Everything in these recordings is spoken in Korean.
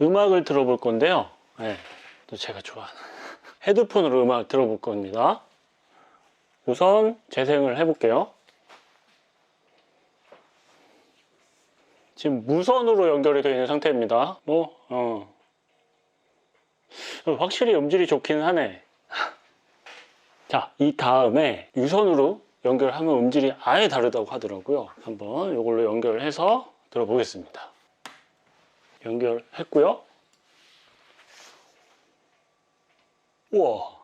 음악을 들어볼 건데요. 네, 또 제가 좋아하는 헤드폰으로 음악을 들어볼 겁니다. 우선 재생을 해볼게요. 지금 무선으로 연결이 되어 있는 상태입니다. 확실히 음질이 좋기는 하네. 자, 이 다음에 유선으로 연결하면 음질이 아예 다르다고 하더라고요. 한번 이걸로 연결해서 들어보겠습니다. 연결했고요. 우와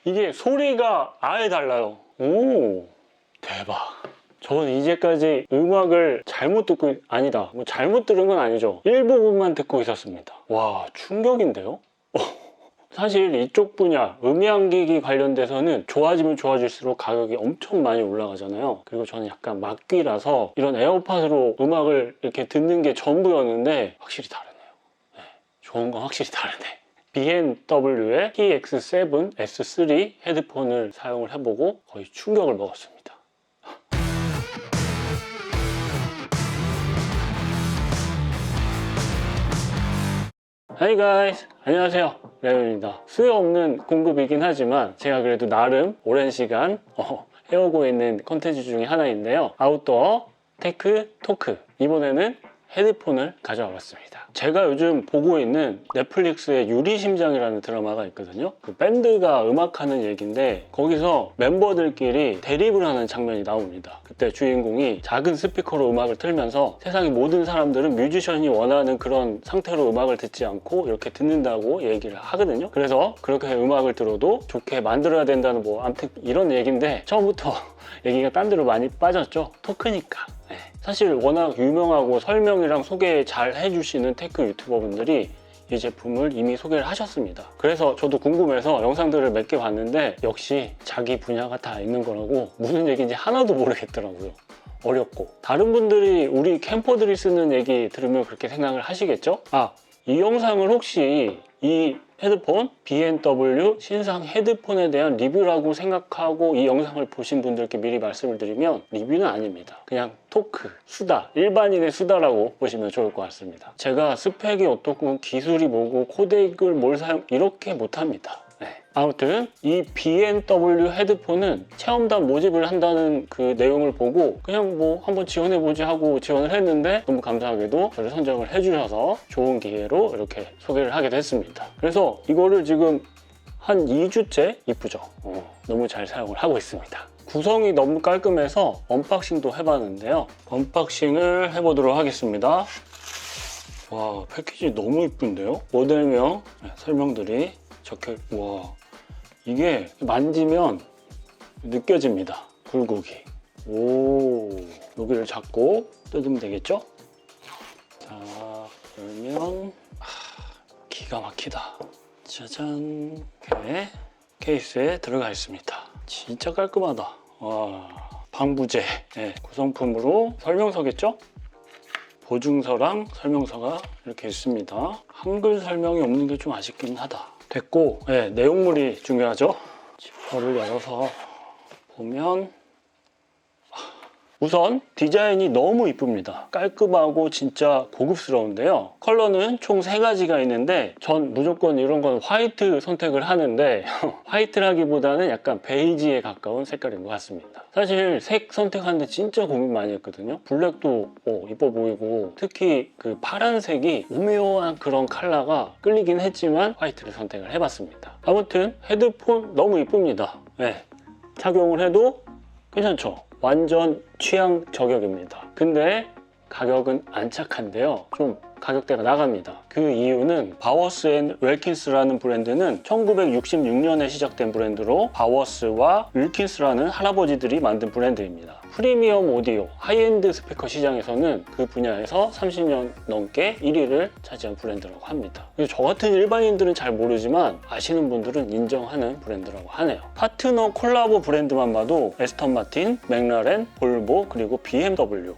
이게 소리가 아예 달라요. 오, 대박. 저는 이제까지 음악을 잘못 듣고, 아니다, 뭐 잘못 들은 건 아니죠. 일부분만 듣고 있었습니다. 와, 충격인데요? 사실 이쪽 분야, 음향기기 관련돼서는 좋아지면 좋아질수록 가격이 엄청 많이 올라가잖아요. 그리고 저는 약간 막귀라서 이런 에어팟으로 음악을 이렇게 듣는 게 전부였는데 확실히 다르네요. 네, 좋은 건 확실히 다르네. BMW의 TX7 S3 헤드폰을 사용을 해보고 거의 충격을 먹었습니다. Hi guys! 안녕하세요. 레온입니다. 수요 없는 공급이긴 하지만 제가 그래도 나름 오랜 시간 해오고 있는 컨텐츠 중에 하나인데요. 아웃도어 테크 토크. 이번에는 헤드폰을 가져와 봤습니다. 제가 요즘 보고 있는 넷플릭스의 유리심장이라는 드라마가 있거든요. 그 밴드가 음악하는 얘기인데 거기서 멤버들끼리 대립을 하는 장면이 나옵니다. 그때 주인공이 작은 스피커로 음악을 틀면서 세상의 모든 사람들은 뮤지션이 원하는 그런 상태로 음악을 듣지 않고 이렇게 듣는다고 얘기를 하거든요. 그래서 그렇게 음악을 들어도 좋게 만들어야 된다는 뭐 아무튼 이런 얘기인데 처음부터 얘기가 딴 데로 많이 빠졌죠. 토크니까. 네. 사실 워낙 유명하고 설명이랑 소개 잘 해주시는 테크 유튜버분들이 이 제품을 이미 소개를 하셨습니다. 그래서 저도 궁금해서 영상들을 몇 개 봤는데 역시 자기 분야가 다 있는 거라고 무슨 얘기인지 하나도 모르겠더라고요. 어렵고. 다른 분들이 우리 캠퍼들이 쓰는 얘기 들으면 그렇게 생각을 하시겠죠? 이 영상을 혹시 이 헤드폰 BMW 신상 헤드폰에 대한 리뷰라고 생각하고 이 영상을 보신 분들께 미리 말씀을 드리면 리뷰는 아닙니다. 그냥 토크, 수다, 일반인의 수다라고 보시면 좋을 것 같습니다. 제가 스펙이 어떻고 기술이 뭐고 코덱을 뭘 사용 이렇게 못합니다. 네. 아무튼 이 BMW 헤드폰은 체험단 모집을 한다는 그 내용을 보고 그냥 뭐 한번 지원해보지 하고 지원을 했는데 너무 감사하게도 저를 선정을 해주셔서 좋은 기회로 이렇게 소개를 하게 됐습니다. 그래서 이거를 지금 한 2주째 이쁘죠? 너무 잘 사용을 하고 있습니다. 구성이 너무 깔끔해서 언박싱도 해봤는데요. 언박싱을 해보도록 하겠습니다. 와, 패키지 너무 이쁜데요? 모델명 설명들이 와, 이게 만지면 느껴집니다. 굴곡이. 오, 여기를 잡고 뜯으면 되겠죠? 자, 열면 기가 막히다. 짜잔. 이렇게 케이스에 들어가 있습니다. 진짜 깔끔하다. 와, 방부제 구성품으로 설명서겠죠? 보증서랑 설명서가 이렇게 있습니다. 한글 설명이 없는 게 좀 아쉽긴 하다. 됐고, 내용물이 중요하죠. 지퍼를 열어서 보면 우선 디자인이 너무 이쁩니다. 깔끔하고 진짜 고급스러운데요. 컬러는 총 3가지가 있는데 전 무조건 이런 건 화이트 선택을 하는데 화이트라기보다는 약간 베이지에 가까운 색깔인 것 같습니다. 사실 색 선택하는데 진짜 고민 많이 했거든요. 블랙도 이뻐 보이고 특히 그 파란색이 오묘한 그런 컬러가 끌리긴 했지만 화이트를 선택을 해봤습니다. 아무튼 헤드폰 너무 이쁩니다. 착용을 해도 괜찮죠? 완전 취향 저격입니다. 근데 가격은 안 착한데요. 좀 가격대가 나갑니다. 그 이유는 바워스 앤 윌킨스라는 브랜드는 1966년에 시작된 브랜드로 바워스와 윌킨스라는 할아버지들이 만든 브랜드입니다. 프리미엄 오디오, 하이엔드 스피커 시장에서는 그 분야에서 30년 넘게 1위를 차지한 브랜드라고 합니다. 저 같은 일반인들은 잘 모르지만 아시는 분들은 인정하는 브랜드라고 하네요. 파트너 콜라보 브랜드만 봐도 에스턴 마틴, 맥라렌, 볼보, 그리고 BMW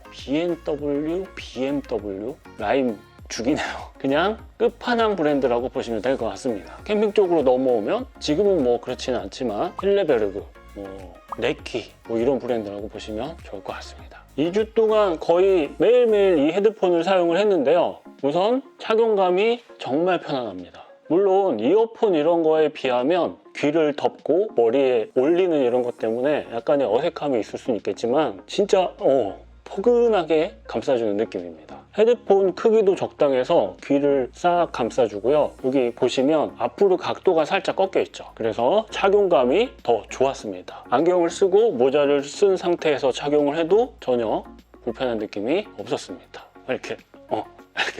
라임 죽이네요. 그냥 끝판왕 브랜드라고 보시면 될 것 같습니다. 캠핑 쪽으로 넘어오면 지금은 뭐 그렇지는 않지만 힐레베르그, 네키 뭐 이런 브랜드라고 보시면 좋을 것 같습니다. 2주 동안 거의 매일매일 이 헤드폰을 사용을 했는데요. 우선 착용감이 정말 편안합니다. 물론 이어폰 이런 거에 비하면 귀를 덮고 머리에 올리는 이런 것 때문에 약간의 어색함이 있을 수는 있겠지만 진짜 포근하게 감싸주는 느낌입니다. 헤드폰 크기도 적당해서 귀를 싹 감싸주고요. 여기 보시면 앞으로 각도가 살짝 꺾여 있죠. 그래서 착용감이 더 좋았습니다. 안경을 쓰고 모자를 쓴 상태에서 착용을 해도 전혀 불편한 느낌이 없었습니다. 이렇게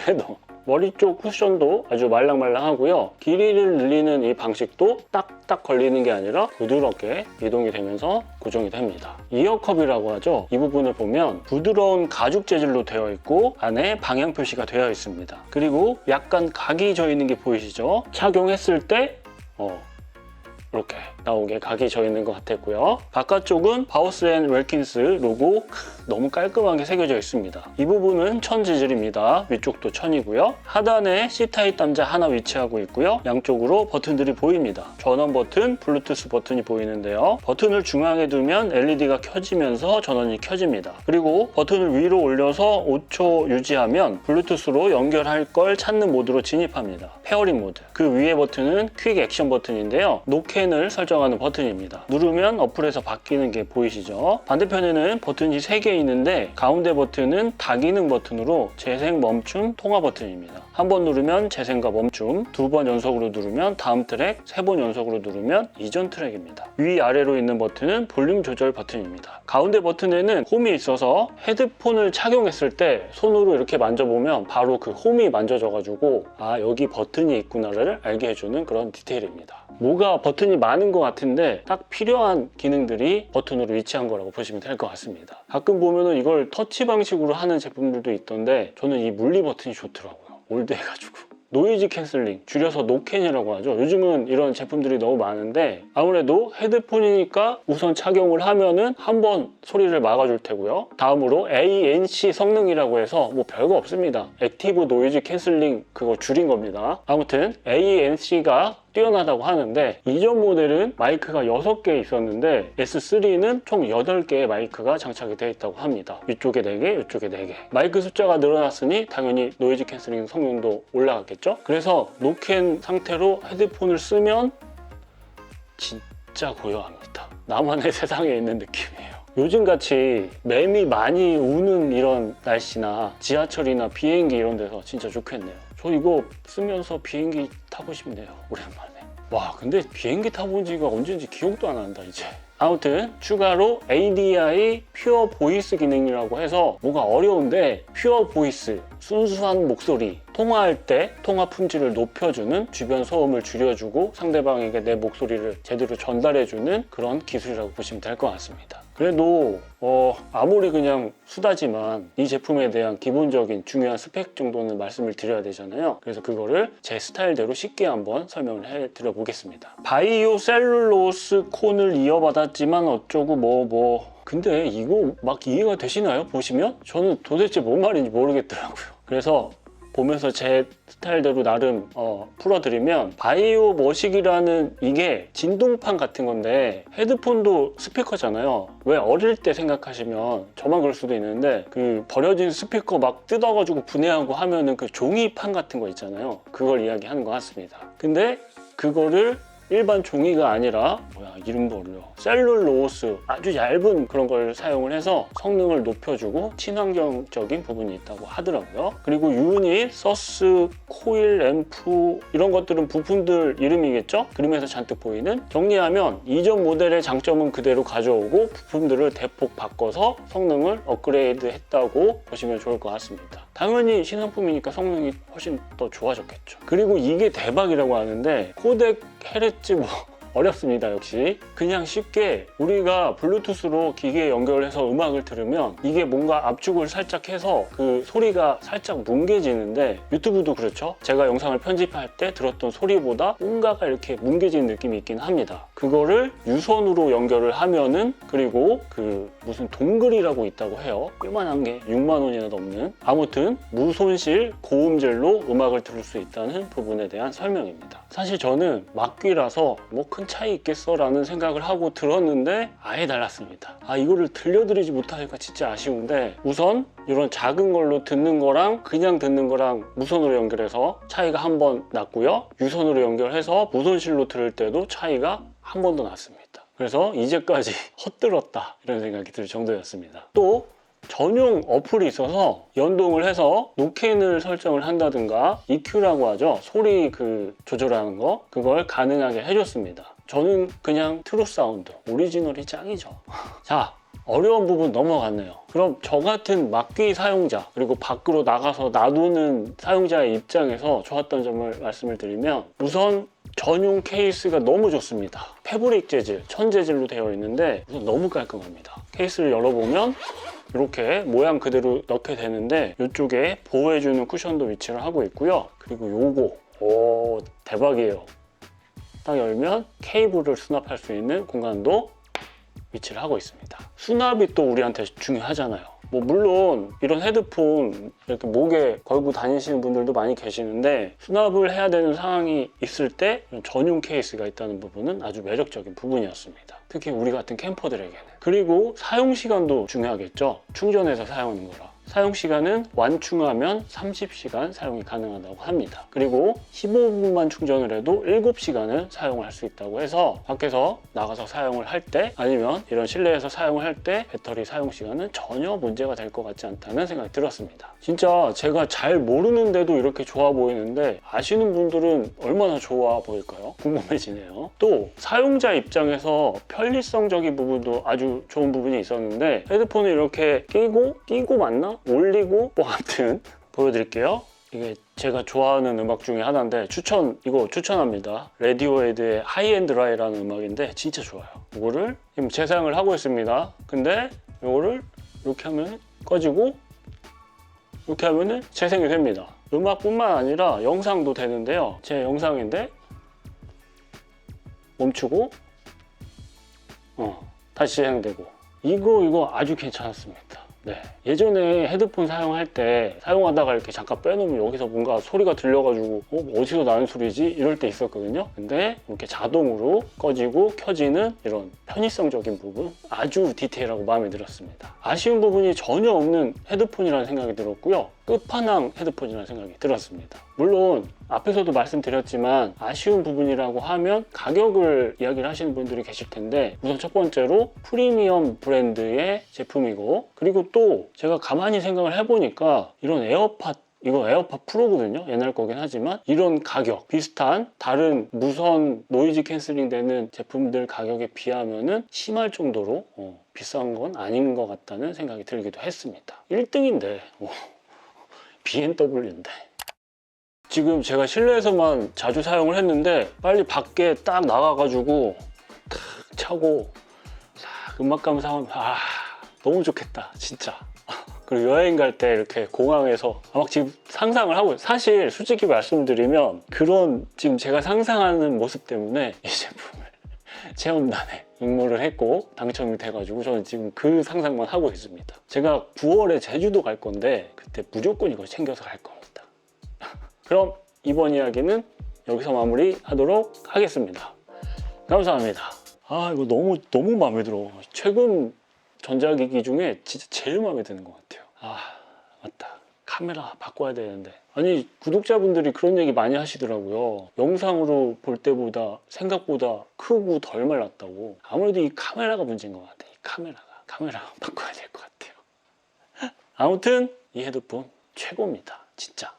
해도 머리 쪽 쿠션도 아주 말랑말랑하고요. 길이를 늘리는 이 방식도 딱딱 걸리는 게 아니라 부드럽게 이동이 되면서 고정이 됩니다. 이어컵이라고 하죠. 이 부분을 보면 부드러운 가죽 재질로 되어 있고 안에 방향 표시가 되어 있습니다. 그리고 약간 각이 져 있는 게 보이시죠? 착용했을 때 이렇게 나오게 각이 져 있는 것 같았고요. 바깥쪽은 바우스 앤 웰킨스 로고 너무 깔끔하게 새겨져 있습니다. 이 부분은 천 재질입니다. 위쪽도 천이고요. 하단에 C타입 단자 하나 위치하고 있고요. 양쪽으로 버튼들이 보입니다. 전원 버튼, 블루투스 버튼이 보이는데요. 버튼을 중앙에 두면 LED가 켜지면서 전원이 켜집니다. 그리고 버튼을 위로 올려서 5초 유지하면 블루투스로 연결할 걸 찾는 모드로 진입합니다. 페어링 모드. 그 위에 버튼은 퀵 액션 버튼인데요. 노캔을 설정하는 버튼입니다. 누르면 어플에서 바뀌는 게 보이시죠? 반대편에는 버튼이 3개 있는데 가운데 버튼은 다기능 버튼으로 재생, 멈춤, 통화 버튼입니다. 한 번 누르면 재생과 멈춤, 2번 연속으로 누르면 다음 트랙, 3번 연속으로 누르면 이전 트랙입니다. 위아래로 있는 버튼은 볼륨 조절 버튼입니다. 가운데 버튼에는 홈이 있어서 헤드폰을 착용했을 때 손으로 이렇게 만져보면 바로 그 홈이 만져져가지고 여기 버튼이 있구나를 알게 해주는 그런 디테일입니다. 뭐가 버튼이 많은 것 같은데 딱 필요한 기능들이 버튼으로 위치한 거라고 보시면 될 것 같습니다. 가끔 보면은 이걸 터치 방식으로 하는 제품들도 있던데 저는 이 물리 버튼이 좋더라고요. 올드해가지고. 노이즈 캔슬링, 줄여서 노캔이라고 하죠. 요즘은 이런 제품들이 너무 많은데 아무래도 헤드폰이니까 우선 착용을 하면은 한번 소리를 막아줄 테고요. 다음으로 ANC 성능이라고 해서 뭐 별거 없습니다. 액티브 노이즈 캔슬링 그거 줄인 겁니다. 아무튼 ANC가 뛰어나다고 하는데 이전 모델은 마이크가 6개 있었는데 S3는 총 8개의 마이크가 장착이 되어 있다고 합니다. 위쪽에 4개, 이쪽에 4개. 마이크 숫자가 늘어났으니 당연히 노이즈 캔슬링 성능도 올라갔겠죠? 그래서 노캔 상태로 헤드폰을 쓰면 진짜 고요합니다. 나만의 세상에 있는 느낌이에요. 요즘같이 맴이 많이 우는 이런 날씨나 지하철이나 비행기 이런 데서 진짜 좋겠네요. 저 이거 쓰면서 비행기 타고 싶네요. 오랜만에. 와, 근데 비행기 타본 지가 언제인지 기억도 안 난다 이제. 아무튼 추가로 ADI 퓨어 보이스 기능이라고 해서 뭐가 어려운데 퓨어 보이스, 순수한 목소리, 통화할 때 통화 품질을 높여주는, 주변 소음을 줄여주고 상대방에게 내 목소리를 제대로 전달해주는 그런 기술이라고 보시면 될 것 같습니다. 그래도 아무리 그냥 수다지만 이 제품에 대한 기본적인 중요한 스펙 정도는 말씀을 드려야 되잖아요. 그래서 그거를 제 스타일대로 쉽게 한번 설명을 해드려 보겠습니다. 바이오 셀룰로스 콘을 이어받았지만 어쩌고 근데 이거 막 이해가 되시나요? 보시면? 저는 도대체 뭔 말인지 모르겠더라고요. 그래서 보면서 제 스타일대로 나름 풀어드리면 바이오 머시기라는 이게 진동판 같은 건데 헤드폰도 스피커잖아요. 왜 어릴 때 생각하시면 저만 그럴 수도 있는데 그 버려진 스피커 막 뜯어가지고 분해하고 하면은 그 종이판 같은 거 있잖아요. 그걸 이야기하는 것 같습니다. 근데 그거를 일반 종이가 아니라 이름도 어려워. 셀룰로스 아주 얇은 그런 걸 사용을 해서 성능을 높여주고 친환경적인 부분이 있다고 하더라고요. 그리고 유닛, 서스, 코일, 앰프 이런 것들은 부품들 이름이겠죠? 그림에서 잔뜩 보이는. 정리하면 이전 모델의 장점은 그대로 가져오고 부품들을 대폭 바꿔서 성능을 업그레이드 했다고 보시면 좋을 것 같습니다. 당연히 신상품이니까 성능이 훨씬 더 좋아졌겠죠. 그리고 이게 대박이라고 하는데 코덱, 헤르츠 어렵습니다. 역시 그냥 쉽게 우리가 블루투스로 기기에 연결해서 음악을 들으면 이게 뭔가 압축을 살짝 해서 그 소리가 살짝 뭉개지는데 유튜브도 그렇죠. 제가 영상을 편집할 때 들었던 소리보다 뭔가가 이렇게 뭉개지는 느낌이 있긴 합니다. 그거를 유선으로 연결을 하면은 그리고 그 무슨 동글이라고 있다고 해요. 요만한 게 6만 원이나 넘는. 아무튼 무손실 고음질로 음악을 들을 수 있다는 부분에 대한 설명입니다. 사실 저는 막귀라서 뭐 큰 차이 있겠어 라는 생각을 하고 들었는데 아예 달랐습니다. 이거를 들려드리지 못하니까 진짜 아쉬운데, 우선 이런 작은 걸로 듣는 거랑 그냥 듣는 거랑 무선으로 연결해서 차이가 한 번 났고요, 유선으로 연결해서 무선실로 들을 때도 차이가 한 번 더 났습니다. 그래서 이제까지 헛들었다 이런 생각이 들 정도였습니다. 또 전용 어플이 있어서 연동을 해서 노캔을 설정을 한다든가 EQ라고 하죠, 소리 조절하는 거, 그걸 가능하게 해줬습니다. 저는 그냥 트루 사운드 오리지널이 짱이죠. 자, 어려운 부분 넘어갔네요. 그럼 저 같은 막귀 사용자, 그리고 밖으로 나가서 놔두는 사용자의 입장에서 좋았던 점을 말씀을 드리면, 우선 전용 케이스가 너무 좋습니다. 패브릭 재질, 천재질로 되어 있는데 우선 너무 깔끔합니다. 케이스를 열어보면 이렇게 모양 그대로 넣게 되는데, 이쪽에 보호해주는 쿠션도 위치를 하고 있고요. 그리고 요거 대박이에요. 딱 열면 케이블을 수납할 수 있는 공간도 위치를 하고 있습니다. 수납이 또 우리한테 중요하잖아요. 물론 이런 헤드폰 이렇게 목에 걸고 다니시는 분들도 많이 계시는데, 수납을 해야 되는 상황이 있을 때 전용 케이스가 있다는 부분은 아주 매력적인 부분이었습니다. 특히 우리 같은 캠퍼들에게는. 그리고 사용 시간도 중요하겠죠. 충전해서 사용하는 거라. 사용 시간은 완충하면 30시간 사용이 가능하다고 합니다. 그리고 15분만 충전을 해도 7시간을 사용을 할 수 있다고 해서 밖에서 나가서 사용을 할 때, 아니면 이런 실내에서 사용을 할 때 배터리 사용 시간은 전혀 문제가 될 것 같지 않다는 생각이 들었습니다. 진짜 제가 잘 모르는데도 이렇게 좋아 보이는데 아시는 분들은 얼마나 좋아 보일까요? 궁금해지네요. 또 사용자 입장에서 편리성적인 부분도 아주 좋은 부분이 있었는데, 헤드폰을 이렇게 끼고 맞나? 올리고 아무튼 보여드릴게요. 이게 제가 좋아하는 음악 중에 하나인데 이거 추천합니다. 레디오헤드의 하이 앤 드라이라는 음악인데 진짜 좋아요. 이거를 지금 재사용을 하고 있습니다. 근데 이거를 이렇게 하면 꺼지고 이렇게 하면 재생이 됩니다. 음악뿐만 아니라 영상도 되는데요. 제 영상인데 멈추고 다시 재생되고, 이거 아주 괜찮았습니다. 네, 예전에 헤드폰 사용하다가 이렇게 잠깐 빼놓으면 여기서 뭔가 소리가 들려가지고 어디서 나는 소리지? 이럴 때 있었거든요. 근데 이렇게 자동으로 꺼지고 켜지는 이런 편의성적인 부분, 아주 디테일하고 마음에 들었습니다. 아쉬운 부분이 전혀 없는 헤드폰이라는 생각이 들었고요. 끝판왕 헤드폰이라는 생각이 들었습니다. 물론 앞에서도 말씀드렸지만 아쉬운 부분이라고 하면 가격을 이야기를 하시는 분들이 계실 텐데, 우선 첫 번째로 프리미엄 브랜드의 제품이고, 그리고 또 제가 가만히 생각을 해보니까 이런 이거 에어팟 프로거든요. 옛날 거긴 하지만 이런 가격, 비슷한 다른 무선 노이즈 캔슬링 되는 제품들 가격에 비하면은 심할 정도로 비싼 건 아닌 것 같다는 생각이 들기도 했습니다. 1등인데 BMW인데. 지금 제가 실내에서만 자주 사용을 했는데, 빨리 밖에 딱 나가가지고 탁 차고 싹 음악 감상하면 너무 좋겠다 진짜. 그리고 여행 갈 때 이렇게 공항에서 막 지금 상상을 하고, 사실 솔직히 말씀드리면 그런 지금 제가 상상하는 모습 때문에 이 제품을 체험단에 응모를 했고 당첨이 돼가지고 저는 지금 그 상상만 하고 있습니다. 제가 9월에 제주도 갈 건데 그때 무조건 이걸 챙겨서 갈 겁니다. 그럼 이번 이야기는 여기서 마무리하도록 하겠습니다. 감사합니다. 이거 너무 마음에 들어. 최근 전자기기 중에 진짜 제일 마음에 드는 것 같아요. 맞다. 카메라 바꿔야 되는데. 아니, 구독자분들이 그런 얘기 많이 하시더라고요. 영상으로 볼 때보다 생각보다 크고 덜 말랐다고. 아무래도 이 카메라가 문제인 것 같아. 이 카메라 바꿔야 될 것 같아요. 아무튼 이 헤드폰 최고입니다. 진짜.